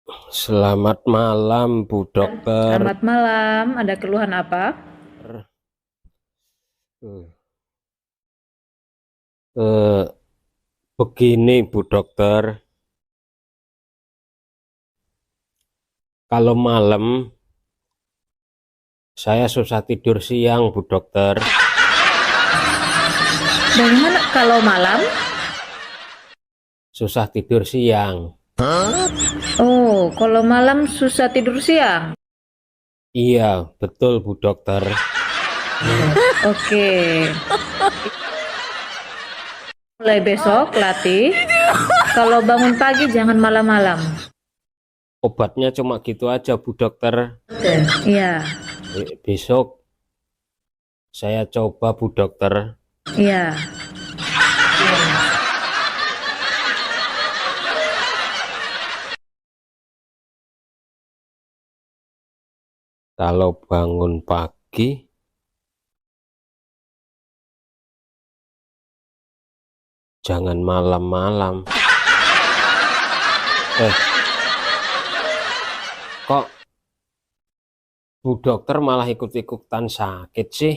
Selamat malam, Bu Dokter. Selamat malam, ada keluhan apa? Eh, eh, Begini, Bu Dokter, kalau malam saya susah tidur siang, Bu Dokter. Bagaimana kalau malam? Susah tidur siang. Oh, kalau malam susah tidur siang. Iya, betul, Bu Dokter. Oke, mulai besok latih. Kalau bangun pagi jangan malam-malam. Obatnya cuma gitu aja, Bu Dokter. Iya, Besok saya coba, Bu Dokter. iya. Kalau bangun pagi, jangan malam-malam. Eh, kok Bu Dokter malah ikut-ikutan sakit sih?